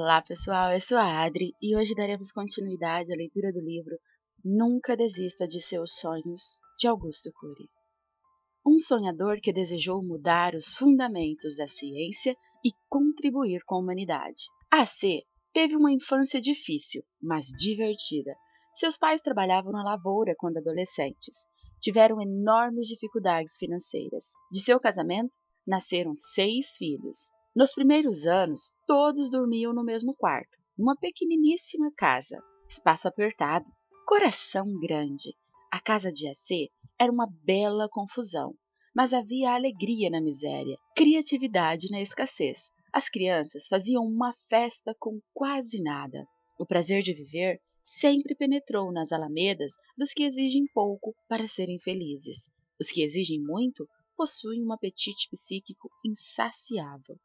Olá pessoal, eu sou a Adri e hoje daremos continuidade à leitura do livro Nunca Desista de Seus Sonhos, de Augusto Cury. Um sonhador que desejou mudar os fundamentos da ciência e contribuir com a humanidade. A.C. teve uma infância difícil, mas divertida. Seus pais trabalhavam na lavoura quando adolescentes. Tiveram enormes dificuldades financeiras. De seu casamento, nasceram 6 filhos. Nos primeiros anos, todos dormiam no mesmo quarto, numa pequeniníssima casa, espaço apertado, coração grande. A casa de A.C. era uma bela confusão, mas havia alegria na miséria, criatividade na escassez. As crianças faziam uma festa com quase nada. O prazer de viver sempre penetrou nas alamedas dos que exigem pouco para serem felizes. Os que exigem muito possuem um apetite psíquico insaciável.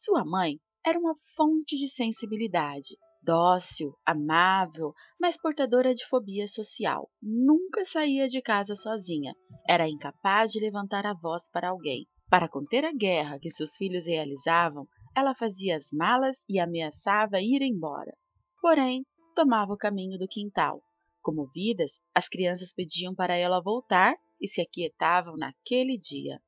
Sua mãe era uma fonte de sensibilidade, dócil, amável, mas portadora de fobia social. Nunca saía de casa sozinha, era incapaz de levantar a voz para alguém. Para conter a guerra que seus filhos realizavam, ela fazia as malas e ameaçava ir embora. Porém, tomava o caminho do quintal. Comovidas, as crianças pediam para ela voltar e se aquietavam naquele dia.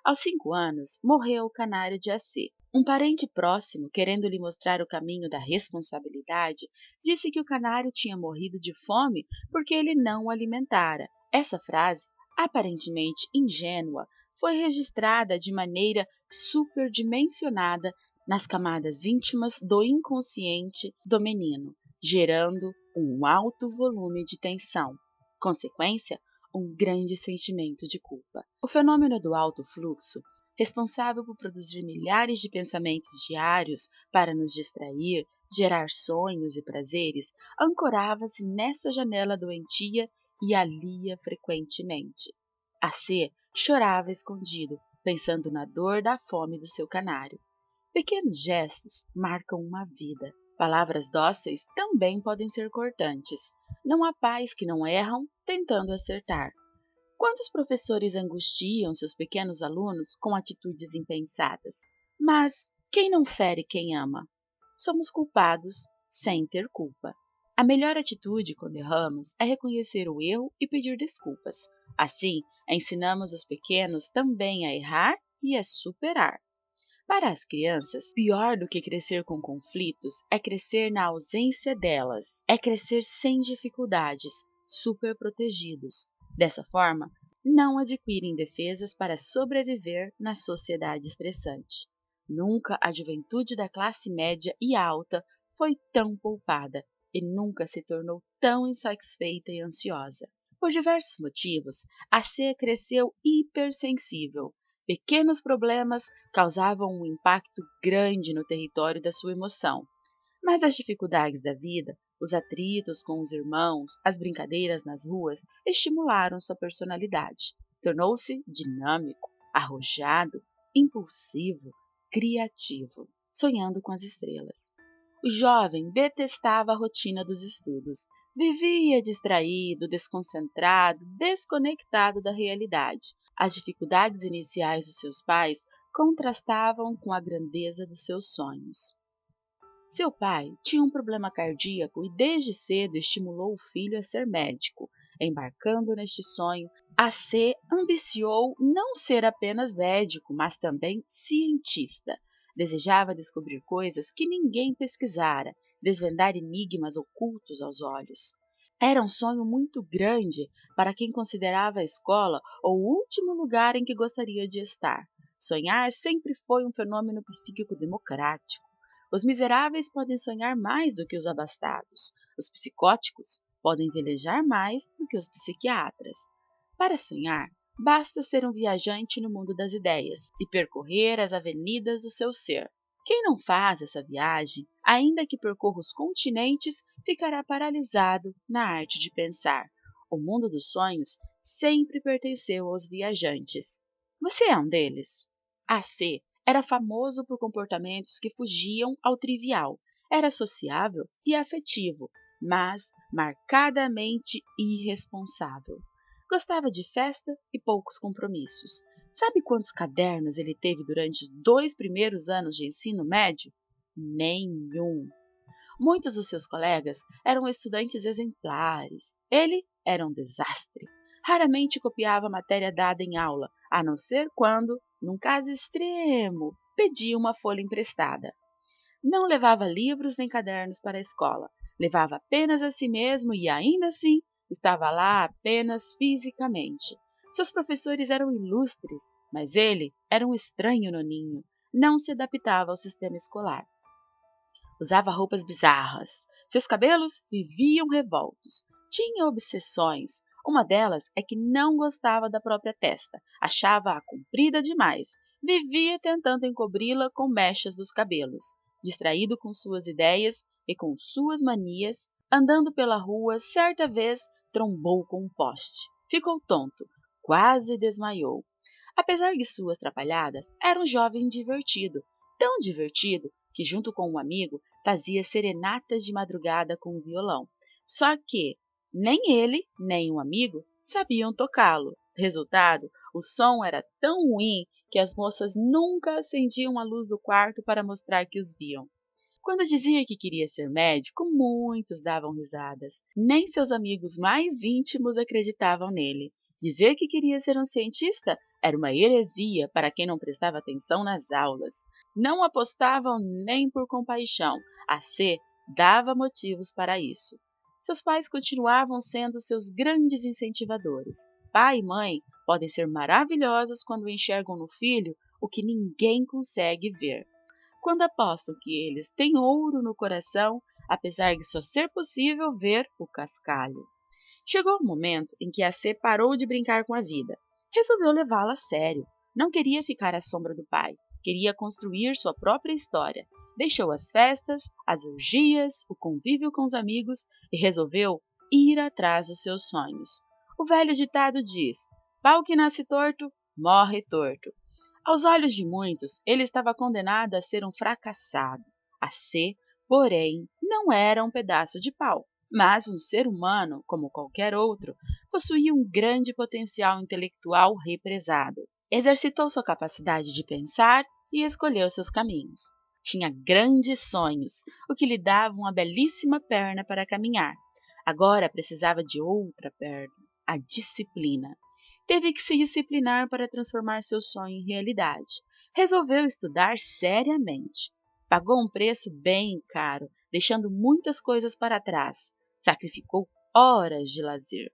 Aos 5 anos, morreu o canário de A.C. Um parente próximo, querendo lhe mostrar o caminho da responsabilidade, disse que o canário tinha morrido de fome porque ele não o alimentara. Essa frase, aparentemente ingênua, foi registrada de maneira superdimensionada nas camadas íntimas do inconsciente do menino, gerando um alto volume de tensão. Consequência, um grande sentimento de culpa. O fenômeno do alto fluxo, responsável por produzir milhares de pensamentos diários para nos distrair, gerar sonhos e prazeres, ancorava-se nessa janela doentia e ali ia frequentemente. A.C. chorava escondido, pensando na dor da fome do seu canário. Pequenos gestos marcam uma vida. Palavras dóceis também podem ser cortantes. Não há pais que não erram tentando acertar. Quantos professores angustiam seus pequenos alunos com atitudes impensadas? Mas quem não fere quem ama? Somos culpados sem ter culpa. A melhor atitude quando erramos é reconhecer o erro e pedir desculpas. Assim, ensinamos os pequenos também a errar e a superar. Para as crianças, pior do que crescer com conflitos é crescer na ausência delas, é crescer sem dificuldades, super protegidos. Dessa forma, não adquirem defesas para sobreviver na sociedade estressante. Nunca a juventude da classe média e alta foi tão poupada e nunca se tornou tão insatisfeita e ansiosa. Por diversos motivos, a C cresceu hipersensível. Pequenos problemas causavam um impacto grande no território da sua emoção. Mas as dificuldades da vida, os atritos com os irmãos, as brincadeiras nas ruas, estimularam sua personalidade. Tornou-se dinâmico, arrojado, impulsivo, criativo, sonhando com as estrelas. O jovem detestava a rotina dos estudos. Vivia distraído, desconcentrado, desconectado da realidade. As dificuldades iniciais dos seus pais contrastavam com a grandeza dos seus sonhos. Seu pai tinha um problema cardíaco e desde cedo estimulou o filho a ser médico. Embarcando neste sonho, A.C. ambiciou não ser apenas médico, mas também cientista. Desejava descobrir coisas que ninguém pesquisara, desvendar enigmas ocultos aos olhos. Era um sonho muito grande para quem considerava a escola o último lugar em que gostaria de estar. Sonhar sempre foi um fenômeno psíquico democrático. Os miseráveis podem sonhar mais do que os abastados. Os psicóticos podem velejar mais do que os psiquiatras. Para sonhar, basta ser um viajante no mundo das ideias e percorrer as avenidas do seu ser. Quem não faz essa viagem, ainda que percorra os continentes, ficará paralisado na arte de pensar. O mundo dos sonhos sempre pertenceu aos viajantes. Você é um deles? A.C. era famoso por comportamentos que fugiam ao trivial. Era sociável e afetivo, mas marcadamente irresponsável. Gostava de festa e poucos compromissos. Sabe quantos cadernos ele teve durante os 2 primeiros anos de ensino médio? nenhum. Muitos dos seus colegas eram estudantes exemplares. Ele era um desastre. Raramente copiava a matéria dada em aula, a não ser quando, num caso extremo, pedia uma folha emprestada. Não levava livros nem cadernos para a escola. Levava apenas a si mesmo e, ainda assim, estava lá apenas fisicamente. Seus professores eram ilustres, mas ele era um estranho no ninho. Não se adaptava ao sistema escolar. Usava roupas bizarras. Seus cabelos viviam revoltos. Tinha obsessões. Uma delas é que não gostava da própria testa. Achava-a comprida demais. Vivia tentando encobri-la com mechas dos cabelos. Distraído com suas ideias e com suas manias, andando pela rua, certa vez trombou com um poste. Ficou tonto. Quase desmaiou. Apesar de suas atrapalhadas, era um jovem divertido. Tão divertido que, junto com um amigo, fazia serenatas de madrugada com o violão. Só que nem ele, nem um amigo sabiam tocá-lo. Resultado, o som era tão ruim que as moças nunca acendiam a luz do quarto para mostrar que os viam. Quando dizia que queria ser médico, muitos davam risadas. Nem seus amigos mais íntimos acreditavam nele. Dizer que queria ser um cientista era uma heresia para quem não prestava atenção nas aulas. Não apostavam nem por compaixão. A C dava motivos para isso. Seus pais continuavam sendo seus grandes incentivadores. Pai e mãe podem ser maravilhosos quando enxergam no filho o que ninguém consegue ver. Quando apostam que eles têm ouro no coração, apesar de só ser possível ver o cascalho. Chegou o momento em que a C parou de brincar com a vida. Resolveu levá-la a sério. Não queria ficar à sombra do pai. Queria construir sua própria história. Deixou as festas, as orgias, o convívio com os amigos e resolveu ir atrás dos seus sonhos. O velho ditado diz: pau que nasce torto, morre torto. Aos olhos de muitos, ele estava condenado a ser um fracassado. A C, porém, não era um pedaço de pau, mas um ser humano, como qualquer outro, possuía um grande potencial intelectual represado. Exercitou sua capacidade de pensar e escolheu seus caminhos. Tinha grandes sonhos, o que lhe dava uma belíssima perna para caminhar. Agora precisava de outra perna, a disciplina. Teve que se disciplinar para transformar seu sonho em realidade. Resolveu estudar seriamente. Pagou um preço bem caro, deixando muitas coisas para trás. Sacrificou horas de lazer.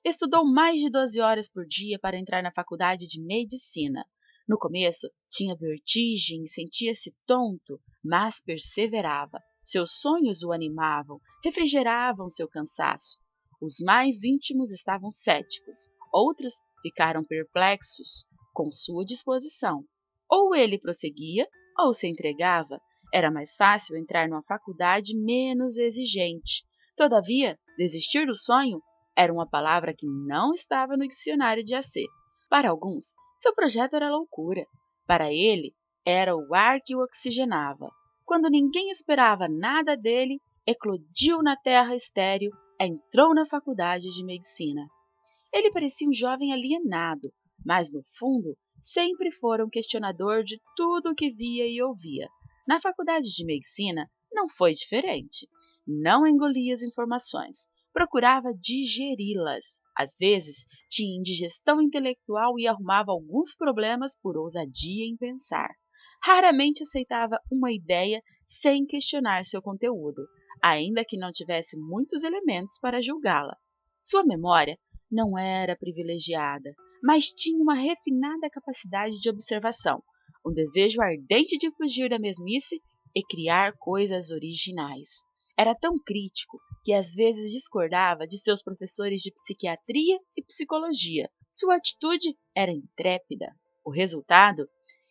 Estudou mais de 12 horas por dia para entrar na faculdade de medicina. No começo, tinha vertigem e sentia-se tonto, mas perseverava. Seus sonhos o animavam, refrigeravam seu cansaço. Os mais íntimos estavam céticos, outros ficaram perplexos com sua disposição. Ou ele prosseguia, ou se entregava. Era mais fácil entrar numa faculdade menos exigente. Todavia, desistir do sonho era uma palavra que não estava no dicionário de AC. Para alguns, seu projeto era loucura. Para ele, era o ar que o oxigenava. Quando ninguém esperava nada dele, eclodiu na terra estéril, entrou na faculdade de medicina. Ele parecia um jovem alienado, mas no fundo sempre fora um questionador de tudo o que via e ouvia. Na faculdade de medicina não foi diferente. Não engolia as informações, procurava digeri-las. Às vezes tinha indigestão intelectual e arrumava alguns problemas por ousadia em pensar. Raramente aceitava uma ideia sem questionar seu conteúdo, ainda que não tivesse muitos elementos para julgá-la. Sua memória não era privilegiada, mas tinha uma refinada capacidade de observação, um desejo ardente de fugir da mesmice e criar coisas originais. Era tão crítico que às vezes discordava de seus professores de psiquiatria e psicologia. Sua atitude era intrépida. O resultado?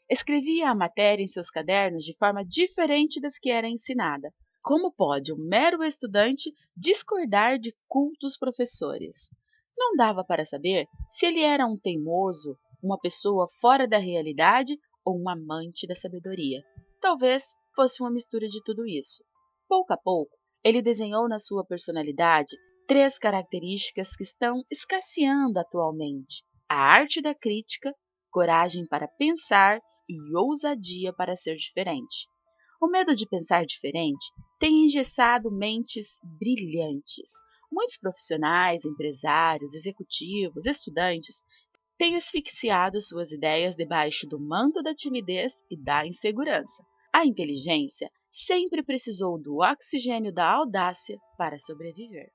Escrevia a matéria em seus cadernos de forma diferente das que era ensinada. Como pode um mero estudante discordar de cultos professores? Não dava para saber se ele era um teimoso, uma pessoa fora da realidade ou um amante da sabedoria. Talvez fosse uma mistura de tudo isso. Pouco a pouco, ele desenhou na sua personalidade 3 características que estão escasseando atualmente: a arte da crítica, coragem para pensar e ousadia para ser diferente. O medo de pensar diferente tem engessado mentes brilhantes. Muitos profissionais, empresários, executivos, estudantes têm asfixiado suas ideias debaixo do manto da timidez e da insegurança. A inteligência sempre precisou do oxigênio da audácia para sobreviver.